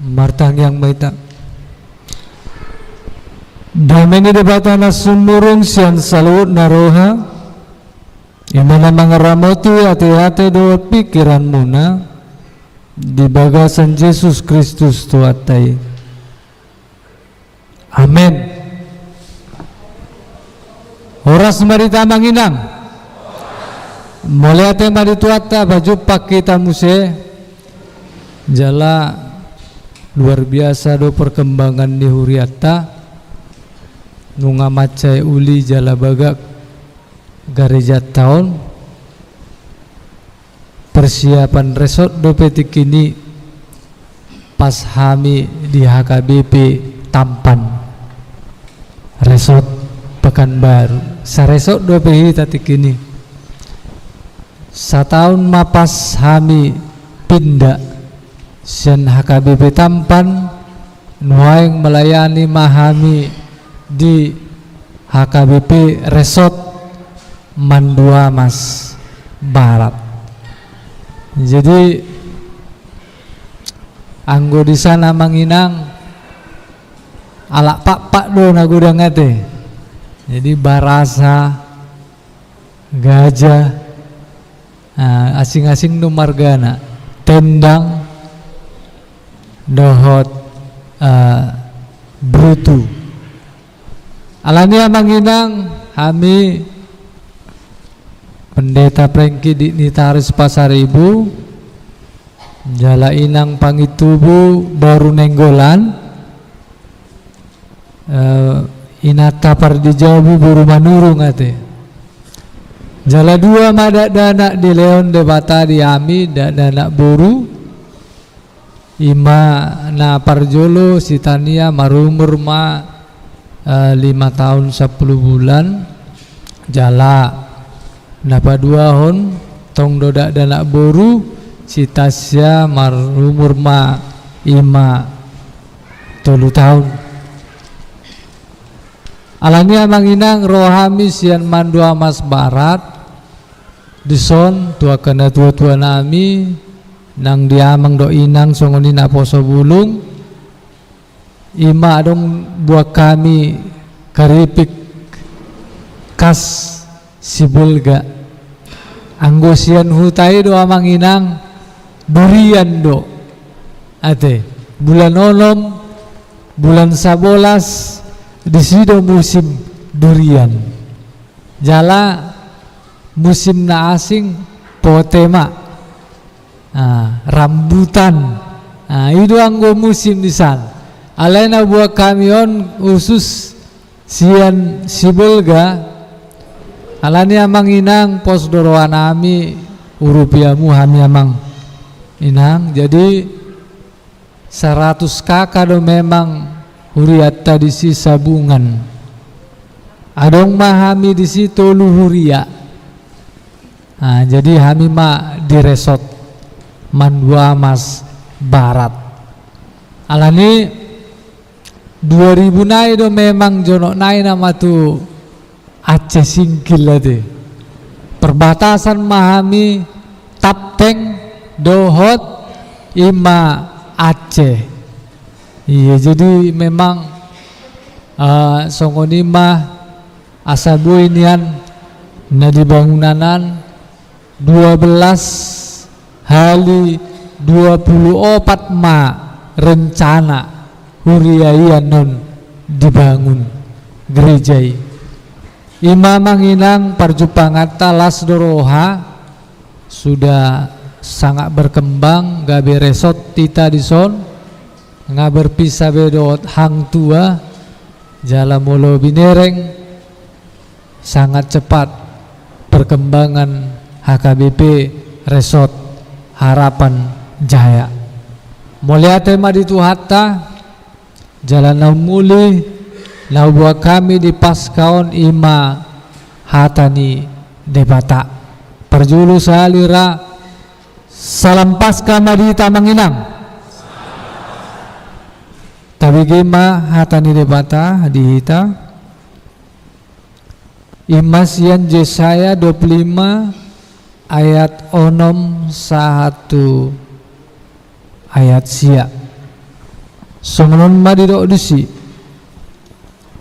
martang yang baita dameni debatana sumurung sian salut naroha imana mangaramoti hati-hati doa pikiran muna di bagasan Yesus Kristus tuatai. Amin. Horas marita manginang moliate marituata baju kita muse jala luar biasa do perkembangan di huriata nunga macai uli jala bagak gereja tahun persiapan resort do petik ini pas hami di HKBP Tampan resort Pekanbaru saresort do pehi tatik ini setahun mapas hami pindah sian HKBP Tampan nuaing melayani mahami di HKBP Resort Manduamas Barat. Jadi anggo di sana manginang alak pak do nagudang ate. Jadi barasa gajah asing-asing no margana tendang dohot brutu alania manginang kami pendeta Prengki di Nitaris Pasar Ibu jala inang pangitubu baru nenggolan inata pardijabu buru manurung ate jala dua madak dana di Leon debata di Ami dana buru ima na parjolo si Tania marumur ma 5 tahun 10 bulan jala napa 2 hon tong dodak dana buru si Tasya marumur ma 5 tahun alania manginang rohami sian Manduamas Barat dison tua kena tua nami nang diamang do inang songoni na poso bulung ima dong buat kami karipik kas sibulga anggosian hutai do amang inang durian do ate bulan onom bulan 11 di sido musim durian jala musim na asing potema rambutan itu anggo musim di sana alena buah kamion khusus sian sibulga alani amang inang pos doroan ami urupiamu hami amang inang jadi 100 kakak do memang huriat tadi si sabungan adong mahami di situ luhuria jadi hami ma di resort Manduamas Barat alani 2000 nai do memang jono nai nama tu Aceh Singkil ade perbatasan mahami Tapteng Dohot Ima Aceh iya jadi memang songoni mah asabu inian na dibangunanan 12 hali 24 ma rencana huriaian non dibangun gerejai imamang inang parjupangata las doroha sudah sangat berkembang gabe resort tita dison nga berpisah bedot hang tua jala molo binereng sangat cepat perkembangan HKBP Resort Harapan Jaya mulia tema di Tuhatta jalan muli lau buat kami di paskaon ima hatani debata perjulu salira salam paska madita manginang tapi gema hatani debata dihita Imasian Yesaya 25 ayat 1 ayat sia songonon madidok disi.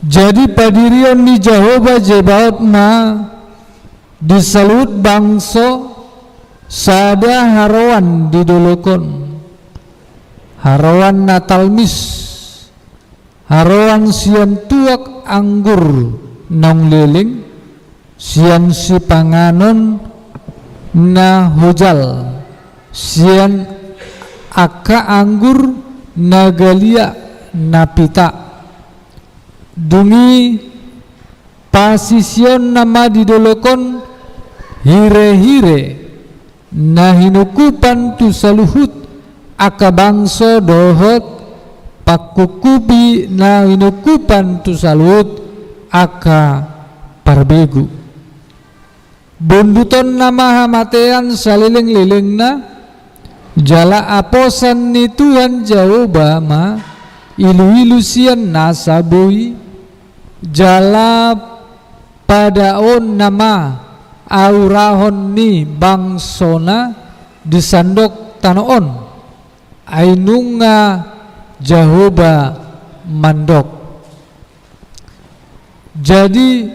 Jadi padirion ni Jehovah Jebaot ma disalut bangso sada harawan didolokon, harawan natalmis, harawan sian tuak anggur nong liling, sian si panganon na hujal, sian aka anggur nagalia napita. Dungi pasision nama didolokon hire-hire na hinukupan tu saluhut aka bangso dohot pakukubi na hinukupan tu saluhut aka parbegu. Bunduton nama hamatean saliling-liling na jala aposan ni Tuhan Jehovah ma ilu-ilusian nasabui jala padaon nama aurahon ni bangsona disandok tanoon ainunga Jehovah mandok. Jadi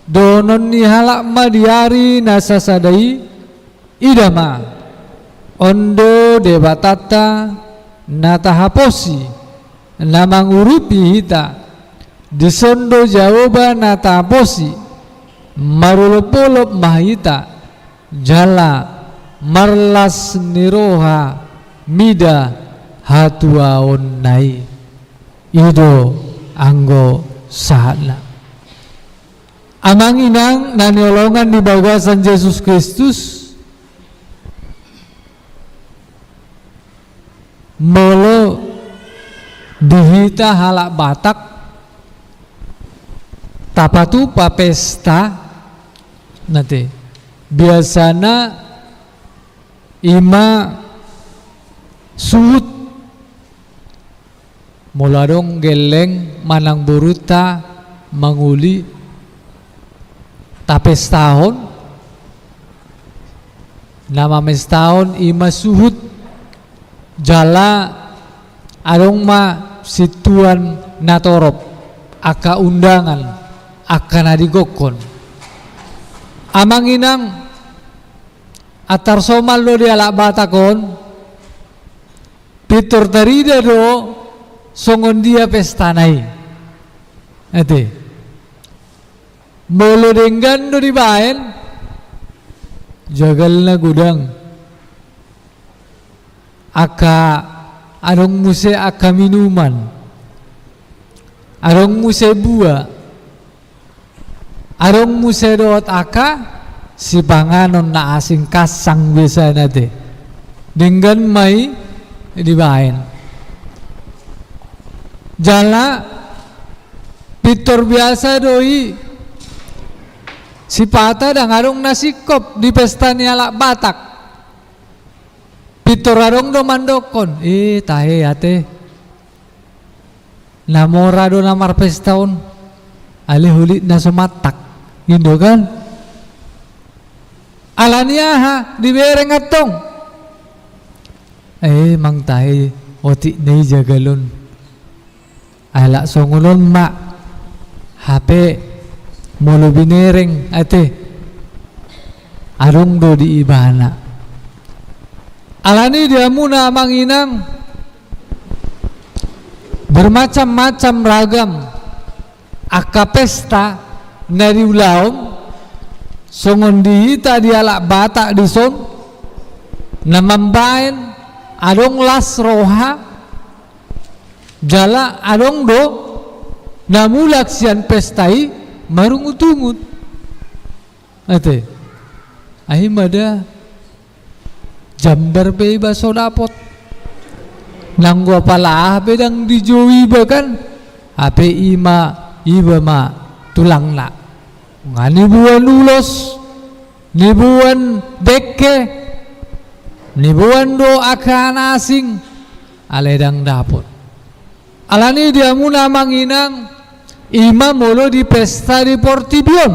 donon ni halak madiari nasasadai idama ondo debatata natahaposi namangurupi hita disondo Jehovah natahaposi marulopolop mahita jala marlas niroha mida hatuaon nai ido anggo sahana. Amang inang naniolongan di bagasan Yesus Kristus molo dihita halak Batak tapatu papesta nanti biasana ima suhut muladong geleng manang buruta manguli tapes tahun nama mes tahun ima suhut jala adong ma situan natorop aka undangan aka nadigokon amang inang atar somal lo di alak batakon pitor tarida do songon dia pestanai ete molo denggan do di baen jagal na gudang aka arong muse aka minuman arong muse buah arong muse doot aka si panganon na asing kasang bisa nate denggan mai dibaen jala pitor biasa doi si pata dang arong nasikop di pesta ni alak Batak pitor arong do mandokon tahe ate namora do namar pestaon alih hulit na sumatak indo kan alania ha dibereng atong mang tahe oti nei jagalon alak songolon mak HP molo binereng ate arong do di ibana alani dia muna manginang bermacam-macam ragam aka pesta nari ulaom songon dihita di alak Batak dison namambaen adong las roha jala adong do namulak sian pestai marungut-ungut ate ahim ada jambar be baso dapot nang gua pala bedang dijowi bahkan ape iba ma tulang na ngani buan ulos nibuan dekke nibuan do akan asing aledang dapot alani dia muna manginang ima molo di pesta di Portibion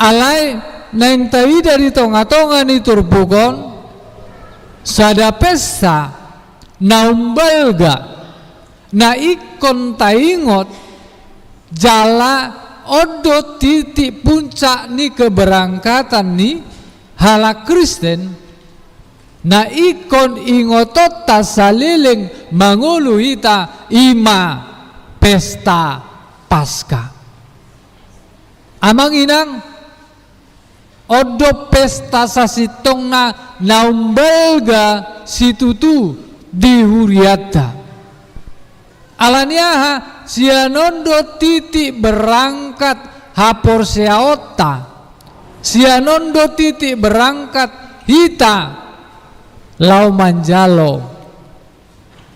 alai neng tai dari tonga-tonga ni turbukon sada pesta naumbal ga na ikon taingot jala odo titik puncak ni keberangkatan ni hala Kristen na ikon ingotot tasaliling mangulu ita ima pesta Paskah. Amang inang odo pesta sasitong na naumbalga situtu dihuriata. Alaniaha sianondo titik berangkat hapor seaota. Sianondo titik berangkat hita lau manjalo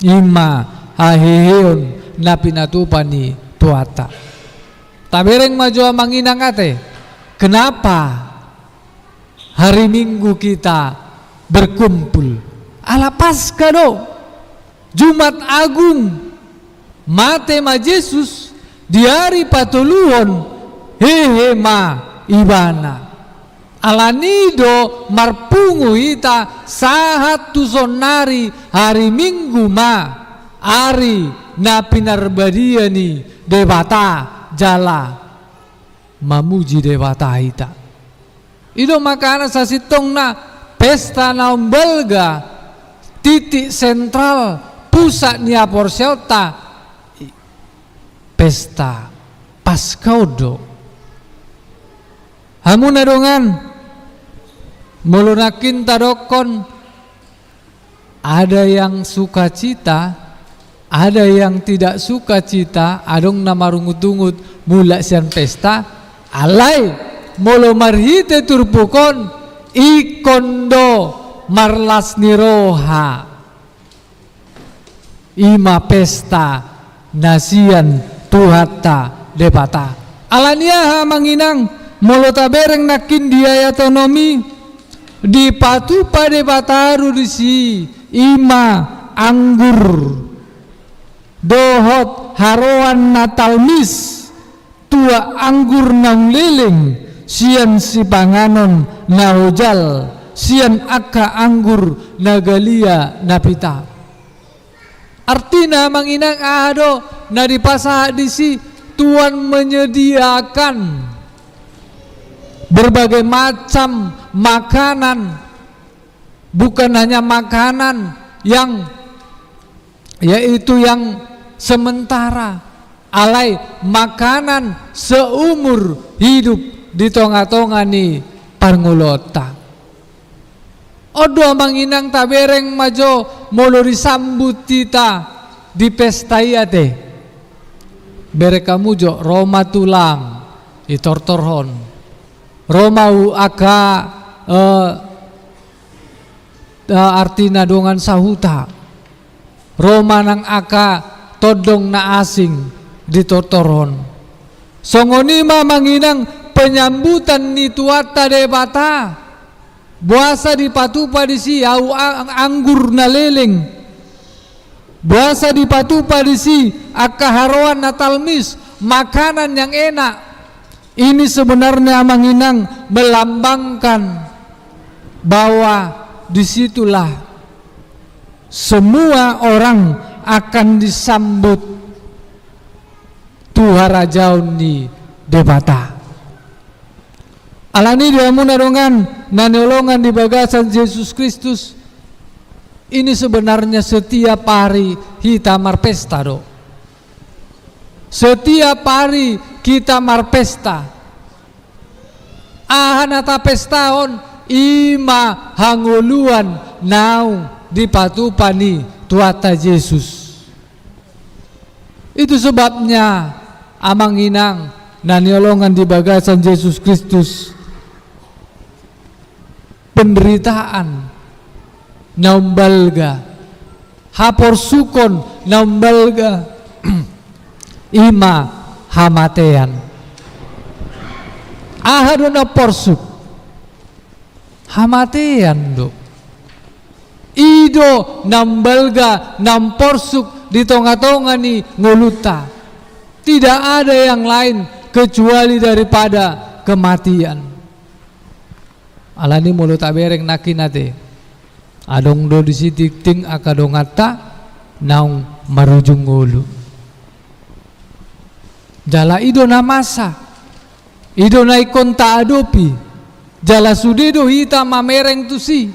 ima haheheon na pinatupani tuata. Tabereng maju amanginang ate. Kenapa hari Minggu kita berkumpul? Ala Paskah do. Jumat Agung mate ma Yesus di hari patuluhon hehe ma ibana. Alanido marpungu ita sahat tusonari hari Minggu ma hari na pinarbadiani dewata jala mamuji dewata ita. Ido makana sasitong na pesta naumbalga titik sentral pusat nia porselta pesta Paskah do. Hamun adongan mulunakin tadokon ada yang sukacita, ada yang tidak sukacita, adong namarungut-ungut mula sian pesta, alai molo marhite turpukon ikondo marlas niroha ima pesta nasian tuhata depata. Alaniaha manginang molo tabereng nakin dia otonomi di patu pada bataru disi ima anggur dohot haroan natal mis tua anggur nang liling sian si panganon na hojal sian aka anggur nagalia napita. Artina manginang ado na di pasah disi Tuhan menyediakan berbagai macam makanan, bukan hanya makanan yang yaitu yang sementara, alai makanan seumur hidup di tonga-tonga ni parngulota. Odo manginang tabereng majo molo disambut kita di pesta iate. Bereka mujo Roma tulang itortorhon. Roma aka artina dongan sahuta. Roma nang aka todong na asing ditortorhon. Songonima manginang penyambutan ni tuata debata. Buasa di patupa di si au anggur na leleng. Buasa di patupa di si akaharuan na talmis, makanan yang enak. Ini sebenarnya manginang melambangkan bahwa disitulah semua orang akan disambut Tuhan Rajaun di debata. Alani diamun adongan nanolongan di bagasan Yesus Kristus. Ini sebenarnya setiap hari kita marpesta do. Setiap hari kita marpesta. Ahanata pestaon ima hanguluan nau di patupani tuata Yesus. Itu sebabnya amang inang naniolongan di bagasan Yesus Kristus. Penderitaan naumbalga hapor sukon naumbalga ima hamatean ahadona porsuk hamatean do ido nambalga namporsuk di tonga-tonga ni ngoluta. Tidak ada yang lain kecuali daripada kematian. Alani mulut abereng nakinate adong do disitik ting akadongata naung marujung ulu. Jala ido na masa, ido na ikon ta adopi, jala sudedo hita mamereng tusi,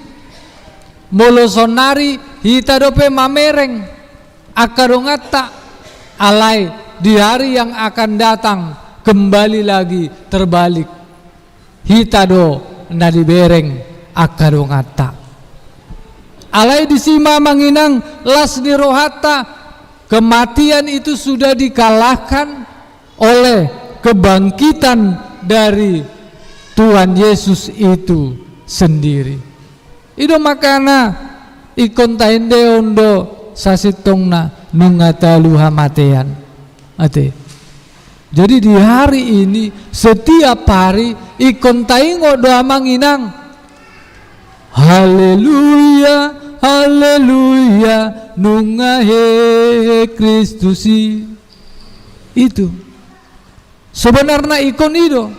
molo sonari hita dope mamereng, akadongata alai di hari yang akan datang kembali lagi terbalik, hita do na dibereng akadongata. Alai disima manginang las di rohata, kematian itu sudah dikalahkan oleh kebangkitan dari Tuhan Yesus itu sendiri. Ido makana ikon tainde ondo sasitongna nungatalu hamatean ate. Jadi di hari ini setiap hari ikon taingo doa manginang haleluya haleluya nungahe Kristusi. Itu sebenarnya ikon ido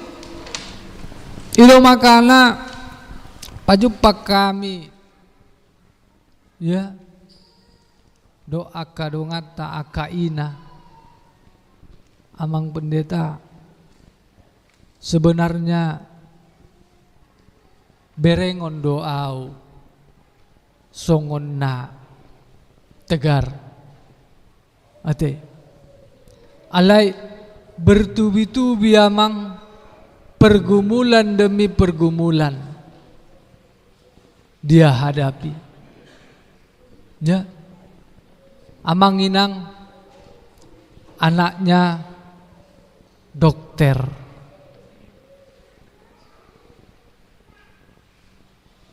makana pajupak kami ya doa kadongata akaina amang pendeta sebenarnya berengon doau songon na tegar ate alai bertubi-tubi amang pergumulan demi pergumulan dia hadapi ya amang inang anaknya dokter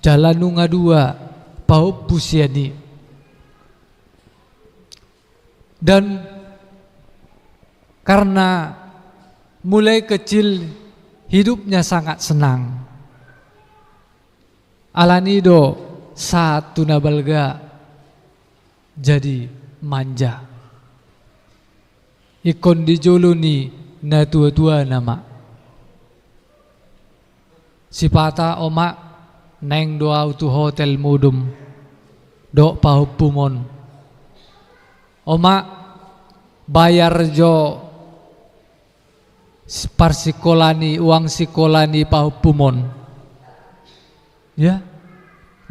jalan nunga dua pau pusiani dan karena mulai kecil hidupnya sangat senang alanido satu nabalga jadi manja ikon dijoloni na tua-tua nama sipata oma neng doa tu hotel mudum do pahupumon oma bayar jo parsikolani uang sikolani pahupumon ya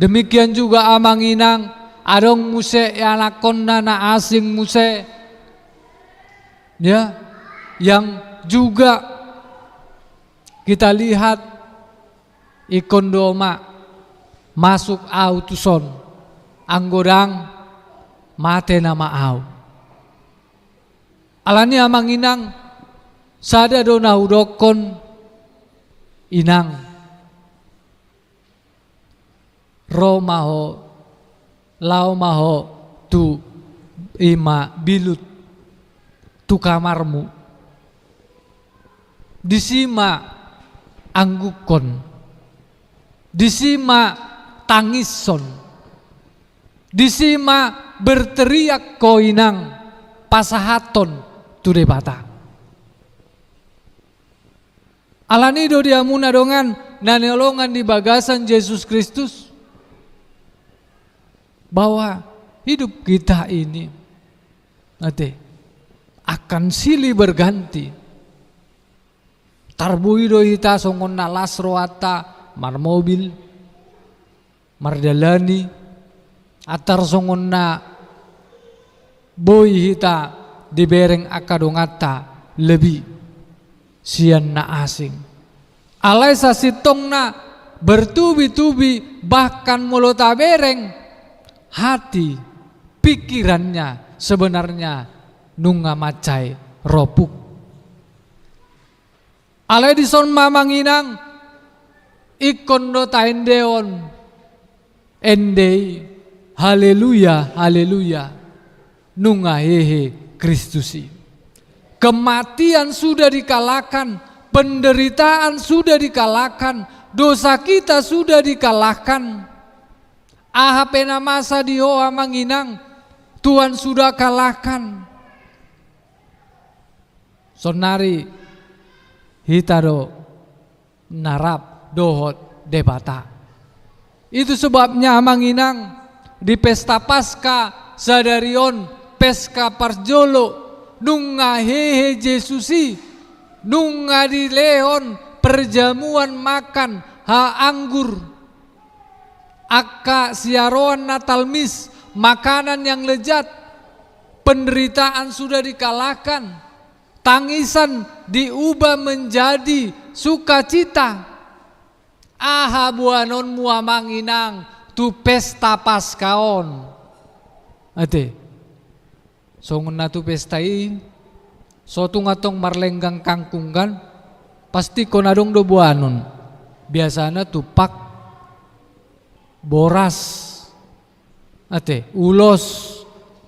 demikian juga amang inang adong muse anakon na asing muse ya yang juga kita lihat ikon doma masuk autuson anggodang mate nama au alani amang inang sada dona udokon inang romaho laumaho tu ima bilut tu kamarmu disima anggukon disima tangison disima berteriak koinang pasahaton tu debata alanido diamuna dongan naneolongan di bagasan Yesus Kristus bahwa hidup kita ini nanti akan silih berganti tarbuido ita songon nalas roata mar mobil mardalani atar songon na boy hita dibereng akadongata lebih sian na asing alai sasitong na bertubi-tubi bahkan mulut bereng hati pikirannya sebenarnya nunga macai ropuk alai dison mamanginang ikon do taendeon endei haleluya haleluya nunga hehe Kristusi. Kematian sudah dikalahkan, penderitaan sudah dikalahkan, dosa kita sudah dikalahkan. Ahapena masa dihoa manginang, Tuhan sudah kalahkan. Sonari hitaro narap dohot debata. Itu sebabnya manginang di pesta Paskah sadarion peska parjolo nunga hehe Jesusi nunga di leon perjamuan makan ha anggur aka siaroan Natal mis makanan yang lezat, penderitaan sudah dikalahkan, tangisan diubah menjadi sukacita. Aha buanon muamanginang tu pesta paskaon. Ate, songon na tu pestai, so tungatong marlenggang kangkungan, pasti konadong do buanon. Biasana tupak, boras, ate, ulos,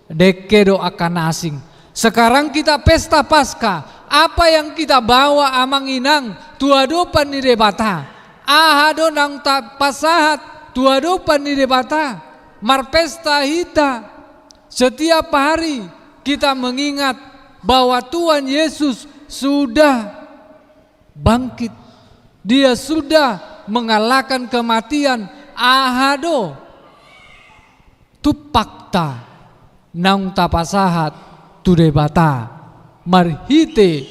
deke do akan asing. Sekarang kita pesta Paskah, apa yang kita bawa amang inang tuadopan di debata. Ahado nang tak pasahat tuadopan di debata. Marpesta hita. Setiap hari kita mengingat bahwa Tuhan Yesus sudah bangkit. Dia sudah mengalahkan kematian. Ahado tu fakta nang tapasahat tu debata marhite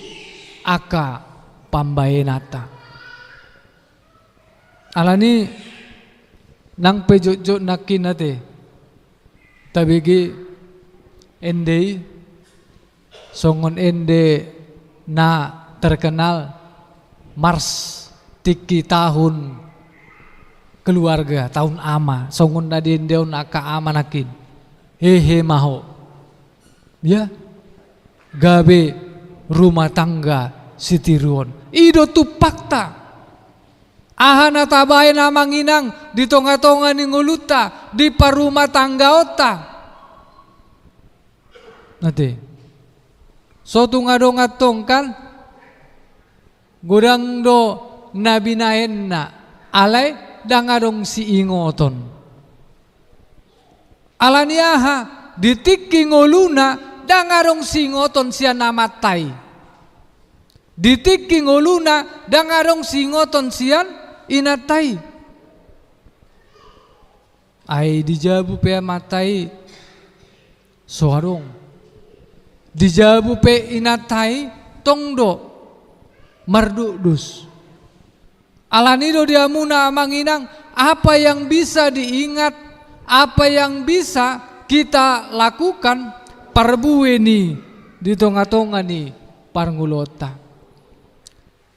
aka pambaenata. Alani nang pejojo nakin ate tabigi ende songon ende na terkenal Mars tiki tahun keluarga tahun ama songon na diendeon aka ama nakin hehe maho ya gabe rumah tangga sitiruon ido tu fakta. Ahana tabae namang inang di tonga-tonga ni nguluta di parumah tangga ota. Nanti so tunga-dongatong kan godang do nabinaen na alay dangadong si ingoton. Alaniaha ditiki ngoluna dangadong si ingoton siya namatay. Ditiki ngoluna dangadong si ingoton siyan inatay. Ay dijabu pe matay soarong. Dijabu pe inatay tongdo mardudus. Alanido diamuna amanginang apa yang bisa diingat, apa yang bisa kita lakukan parbueni di tonga-tonga ni parngulota.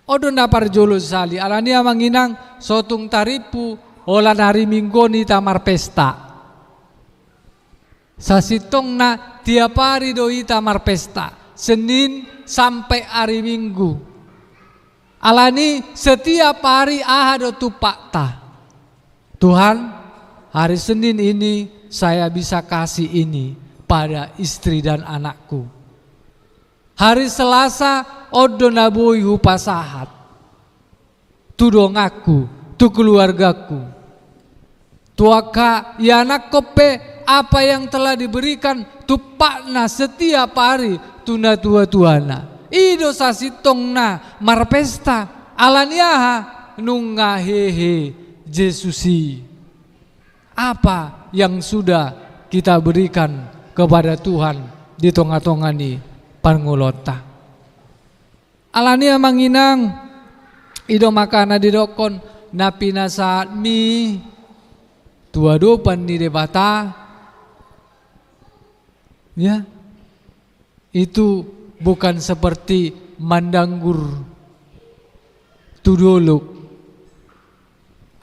Odo na parjolo sali alani amanginang sotung taripu ola hari minggu ni tamar pesta. Sasitong na tiap hari doi tamar pesta Senin sampai hari Minggu. Alani setiap hari ahado tu fakta. Tuhan, hari Senin ini saya bisa kasih ini pada istri dan anakku. Hari Selasa odo naboi hupasahat. Tu dongaku, tu keluargaku. Tuaka ya anak kope apa yang telah diberikan tu pakna setiap hari tuna tua tuana. Ido sasitong na marpesta alaniaha nunga hehe Jesusi. Apa yang sudah kita berikan kepada Tuhan di tonga-tonga ni parngulota. Alania manginang ido makana didokon napina saat mi tuadopan di debata ya itu bukan seperti mandanggur tudoluk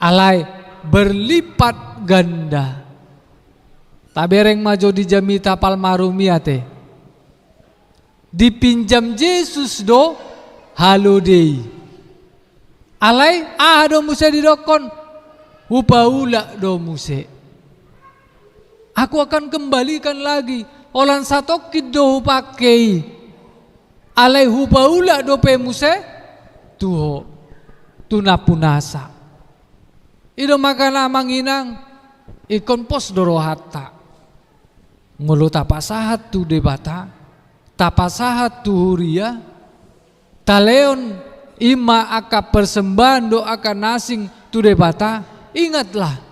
alai berlipat ganda tabereng majo di jamita palmarumiate dipinjam Yesus do halodei alai do muse didokon upaula do muse aku akan kembalikan lagi olan satokid do pakai alai upaula do pe muse tuho tunapunasa ido makana manginang ikon pos dorohata ngulu tapasahat tu debata tapasahat tuhuria taleon ima aka persembahan do akan nasing tu debata ingatlah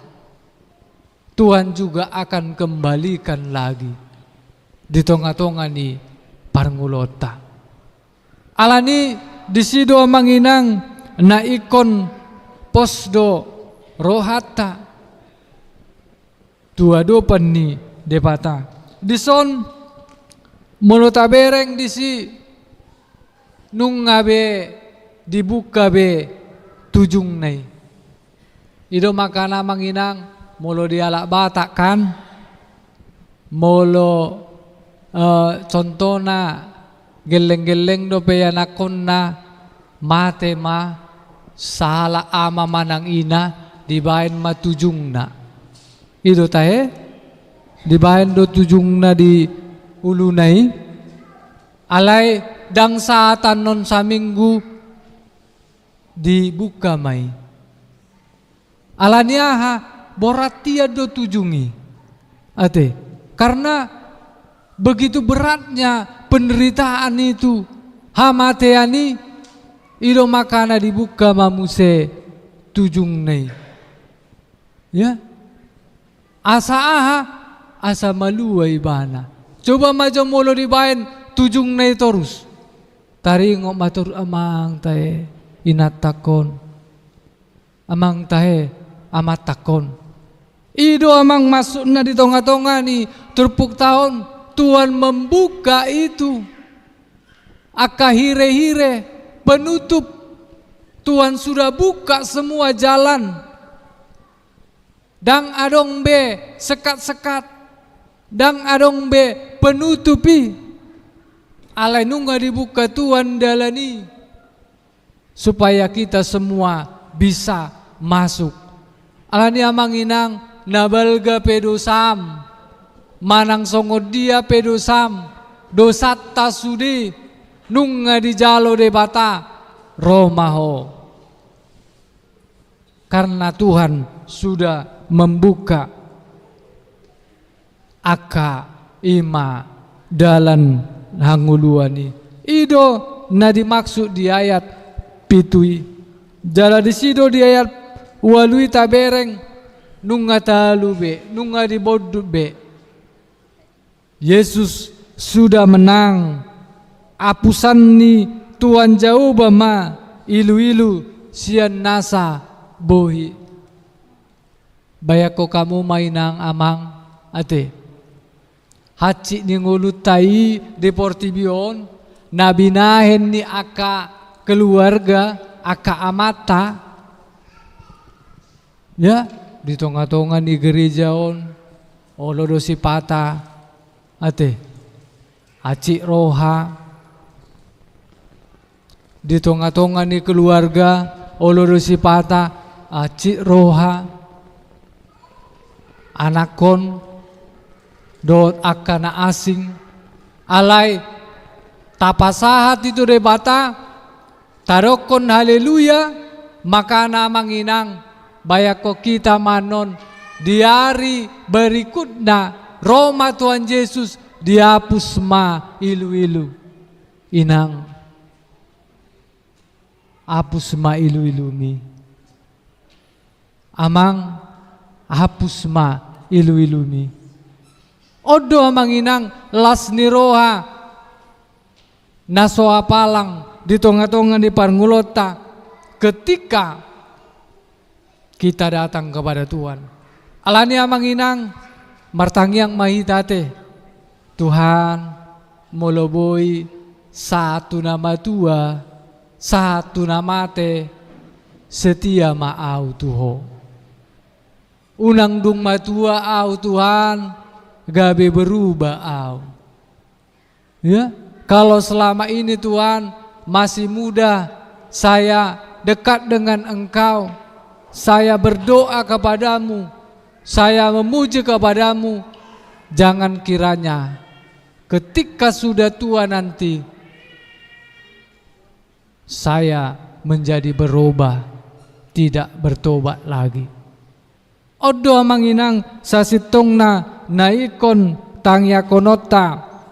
Tuhan juga akan kembalikan lagi di tonga-tonga ni parngulota. Alani disido manginang na ikon posdo rohata tuado ni depata dison mulota bereng disi nung ngabe dibuka be tujung nai ido makana manginang molo dialak batak kan molo contohna geleng-geleng do peyanakon na mate ma sala ama manang ina dibain ma tujung na ido tahe dibain do tujung na di ulu nai alai dang saatan non saminggu dibuka mai alania ha boratia do tujungi ate karena begitu beratnya penderitaan itu hamateani ido makana dibuka mamuse tujung nei ya asa aha asa malua ibana coba majo molo dibain tujung nei terus taringok matur amang tae inatakon amang tae amatakon ido amang masuk na di tonga-tonga ni terpuk tahun Tuhan membuka itu akahire-hire penutup Tuhan sudah buka semua jalan dang adong be sekat-sekat dang adong be penutupi alai nungga dibuka Tuhan dalani supaya kita semua bisa masuk alani amanginang nabalga pedosam manang songod dia pedosam dosat tasudi nunga di jalo de bata romaho karena Tuhan sudah membuka aka ima dalan hanguluani ido na dimaksud di ayat pitui jala disido di ayat walui tabereng nunga talube nunga di boddu be Yesus sudah menang apusan ni Tuhan jauh bama ilu-ilu sian nasa bohi bayako kamu mainang amang ate haci ni ngulutai deportibion nabinahen ni aka keluarga aka amata ya di tonga-tonga ni gerejaon olodo si pata ate haci roha di tonga-tonga ni keluarga olodo si pata haci roha anakon dot akana asing alai tapasahat itu debata tarokon haleluya makana manginang bayako kita manon di hari berikutnya Roma Tuhan Yesus dihapus ma ilu-ilu inang hapus ma ilu-ilu mi amang hapus ma ilu-ilu mi odo amang inang las niroha nasoa palang di tonga-tonga di parngulota ketika kita datang kepada Tuhan alani amang inang martangyang mahitate Tuhan moloboi satu nama tua satu nama te setia maau Tuho unang dung matua au Tuhan gabe berubah au ya kalau selama ini Tuhan masih muda saya dekat dengan Engkau saya berdoa kepadamu saya memuji kepadamu jangan kiranya ketika sudah tua nanti saya menjadi berubah tidak bertobat lagi odo manginang sasitongna naikon tangyakonota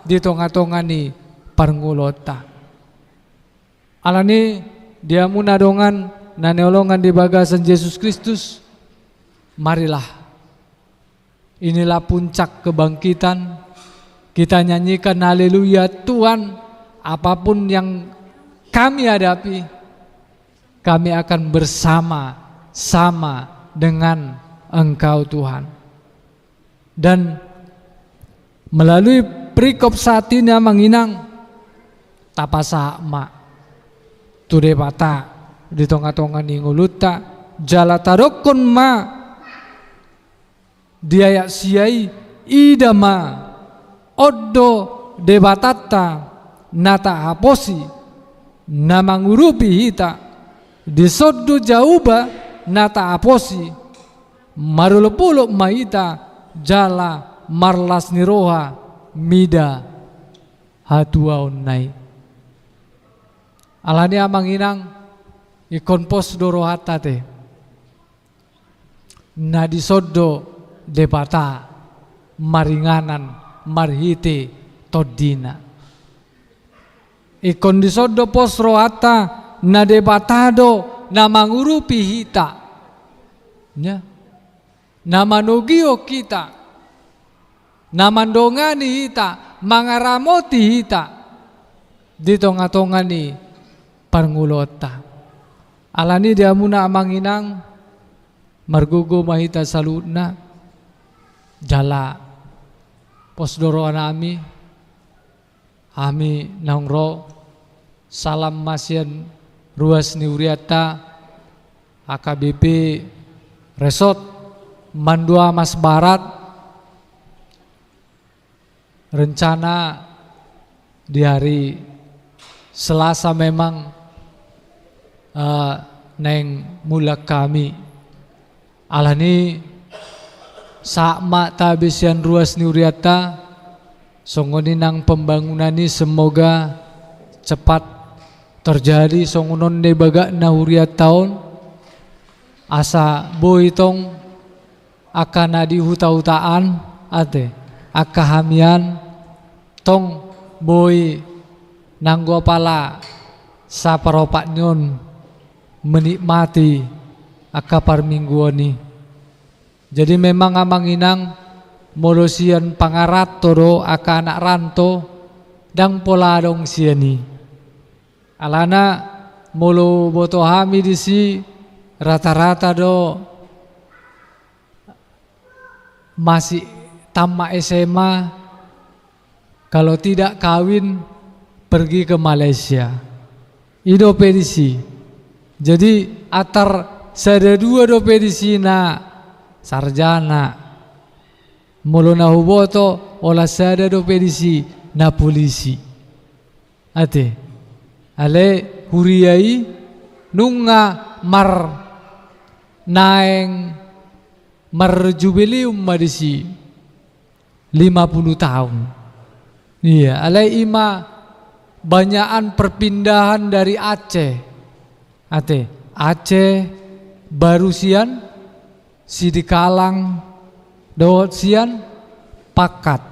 di tonga-tonga ni parngulota alani dia munadongan naneolongan di bagasan Yesus Kristus marilah inilah puncak kebangkitan Kita nyanyikan haleluya Tuhan, apapun yang kami hadapi, kami akan bersama-sama dengan Engkau Tuhan. Dan melalui perikop saat ini menginang tapasa mak tude pata di tonga-tonga ni nguluta jala tarokon ma diayak siai idama oddo debatata nata aposi namangurupi hita disoddo jauba nata aposi marulupuluk maita jala marlas niroha mida hatua unnai alani amang inang ikon pos dorohata te na disoddo debata maringanan marhite todina ikon disoddo pos rohata na debatado na mangurupi hita ya na manugio kita na mandongani hita mangaramoti hita di tonga-tonga ni parngulota alani dia muna amanginang margugo mahita saludna jala posdoro anami ami nangro salam masian ruas niuriata AKBP Resort Mandua Mas Barat. Rencana di hari Selasa memang neng mulak kami alani sakma tabisian ruas niuriata songoni nang pembangunan ini semoga cepat terjadi songonon de baga nauriat tahun asa boy tong akan adi huta-hutaan ate akahamian tong boy nanggo pala sa paropak nyon menikmati akapar mingguani. Jadi memang amang inang molosian pangarat toro aka anak ranto dang pola dong siani alana molo boto hami disi rata-rata do masih tamat SMA, kalau tidak kawin pergi ke Malaysia. Ido pedisi. Jadi atar sada dua do pedisi na sarjana. Mulu na huboto olah sada do pedisi na polisi. Ate. Ale huriai nunga mar naeng marjubilium madisi 50 tahun. Iya, alai ima banyakan perpindahan dari Aceh. Aceh baru sian Sidikalang dawat sian Pakat.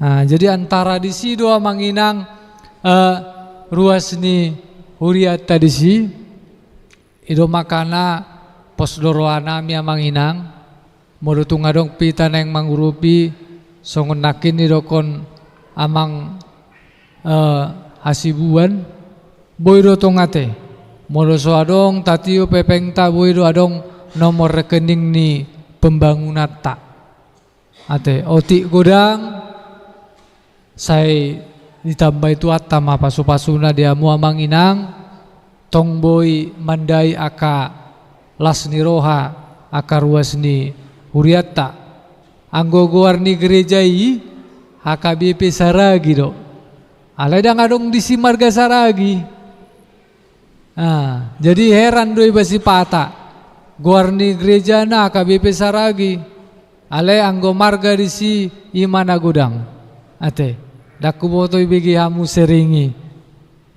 Nah, jadi antara di si doa manginang ruas ni huriata di si ido makana posdoroana mi manginang modutung adong pita neng mangurupi songon nakin idokon amang hasibuan boy do tongate modoso adong tatio pepengta boy do adong nomor rekening ni pembangunan tak ate otik godang saya ditambah itu atama pasu-pasuna dia mu amang inang tong boy mandai aka lasni roha aka ruasni huriata anggo goarni gerejai HKBP Saragi do alai dang adong di Simarga Saragi. Jadi heran doi basi pata goarni gereja na HKBP Saragi alai anggo marga di si imana godang ate daku boto ibigi hamu seringi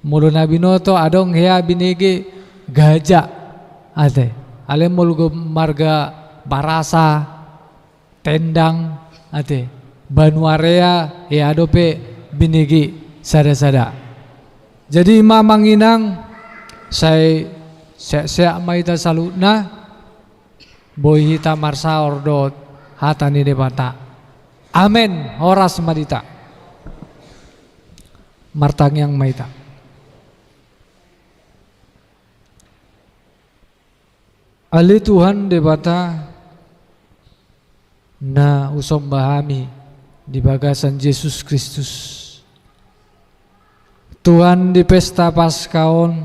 mulu nabinoto adong hea binege gajah ate ale mulgo marga Barasa Tendang ate Banuarea ya adope binegi sada-sada. Jadi mamanginang saya maita salutna boy hita marsa ordot hatani debata. Amen horas madita. martang yang maita. Ali Tuhan debata na usom bahami di bagasan Yesus Kristus. Tuhan di pesta Paskaon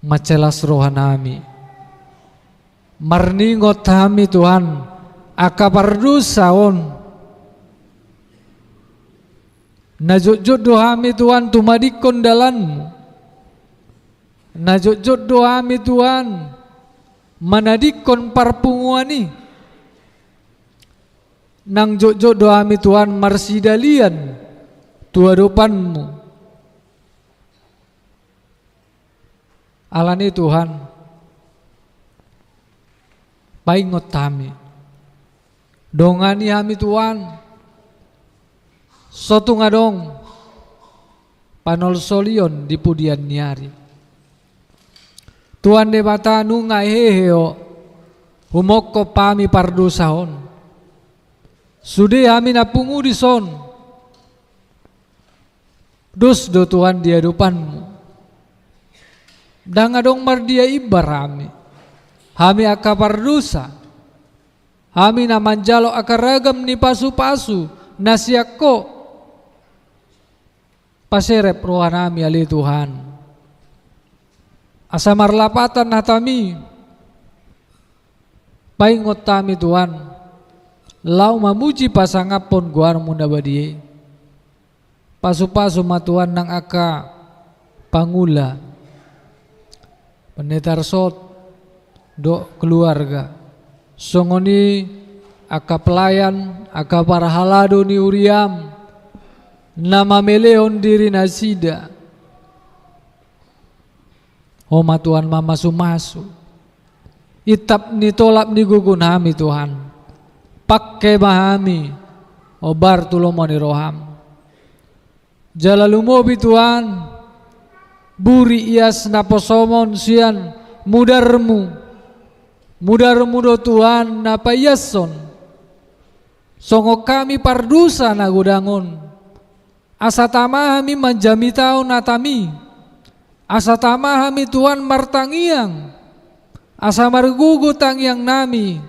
macelas rohanami. Marningot kami Tuhan akapardusaon. Najujud dohami Tuhan tumadikon dalanmu. Najujud dohami Tuhan manadikon parpunguani. Nang jujud dohami Tuhan marsidalian tuadopanmu. Alani Tuhan paingot kami. Dongani kami Tuhan sotu ngadong panol solion di pudian niari. Tuhan debata nunga heheo humoko pami pardusaon. Sude kami napungu di son. Dus do Tuhan di hadapanmu. Dangadong mardia ibar kami. Kami aka pardusa. Kami namanjalo aka ragam ni pasu-pasu nasiako. Paserep rohan kami ali Tuhan. Asa marlapatan natami paingot tami Tuhan lau mamuji pasangapon guar munda badie pasu-pasu matuan nang aka pangula penetar sot do keluarga songoni aka pelayan aka para halado ni uriam nama meleon diri nasida. Homa Tuhan mamasu-masu. Itap ni tolap ni gugunami Tuhan. Pakai bahami. Obar tulomo ni roham. Jalalumobi Tuhan. Buri ias naposomon sian mudarmu. Mudarmu do Tuhan napayason. Songo kami pardusa nagudangon. Asa tamahami manjami tao natami. Asa tamahami Tuhan martangiang. Asa margugu tangiang nami.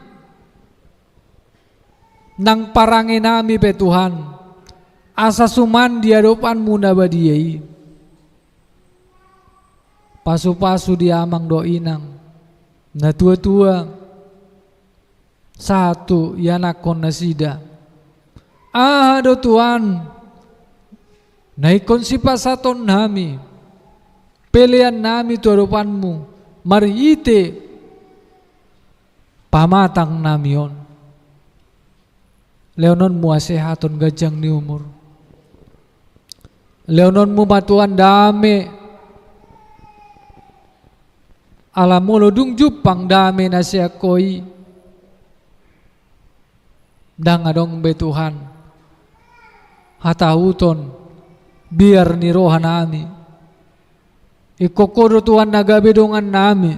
Nang parangi nami pe Tuhan. Asa suman di hadapanmu nabadiyai. Pasu-pasu di amang doinang. Na tua-tua. Satu yanakon nasida. Do Tuhan. Naikon si pasaton nami. Pilihan nami tu hadapanmu marite pamatang namion leonon muasehaton gajang ni umur leonon mu matuan dame alamulo dung jupang dame nasiakoi dangadong be Tuhan hatahuton biar ni rohan nami. Ikokoro Tuhan nagabedongan nami.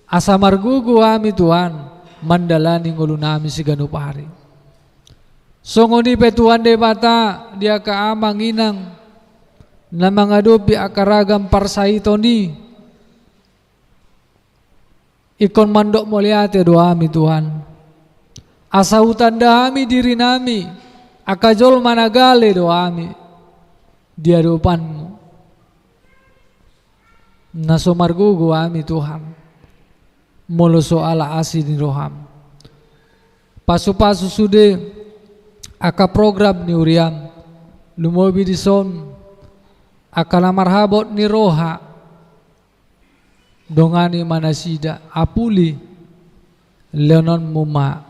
Asa margugu kami Tuhan mandalani ngulu nami si ganupari. Songoni pe Tuhan debata dia kaamang inang na mangadupi akaragam parsaitoni. Ikon mandok moliate doami Tuhan. Asa utanda kami diri nami akajol managale doami di hadapanmu. Nasomargugu kami Tuhan molo soala asi ni roham pasu-pasu sude aka program ni uriam lumobi di son aka lamarhabot ni roha dongani manasida apuli leonon muma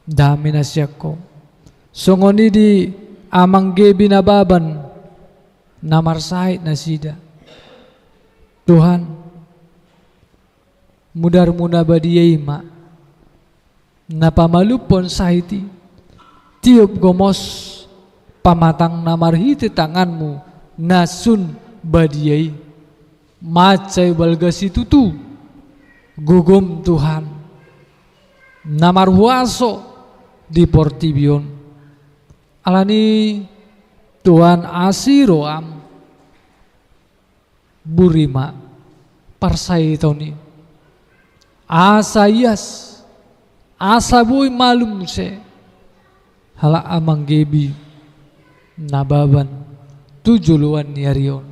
dami nasyako songoni di amang gebi nababan namarsait nasida Tuhan mudar muna badiyay ma napamalupon sahiti tiup gomos pamatang namarhiti tanganmu nasun badiyay macay balgasi tutu gugum Tuhan namarhuaso di portibion alani Tuhan asiroam burima parsai toni asayas asaboy malum se hala amang gebi nababan tujuluan yarion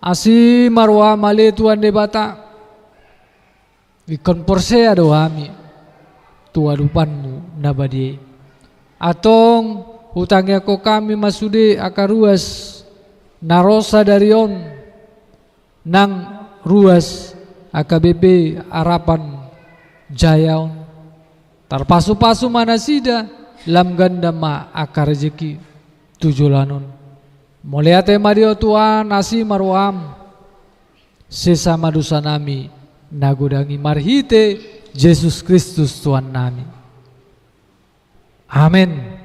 asi marwa male tuan de bata ikon porse ado ami tua dupanmu nabadi atong hutangnya ko kami masude akaruas narosa darion nang ruas AKBP Harapan Jayaon tarpasu-pasu mana sida lam ganda ma akar rezeki tujulanon moliate mario Tuhan nasi marwam sesama dosa nami nagodangi marhite Yesus Kristus Tuhan nami. Amin.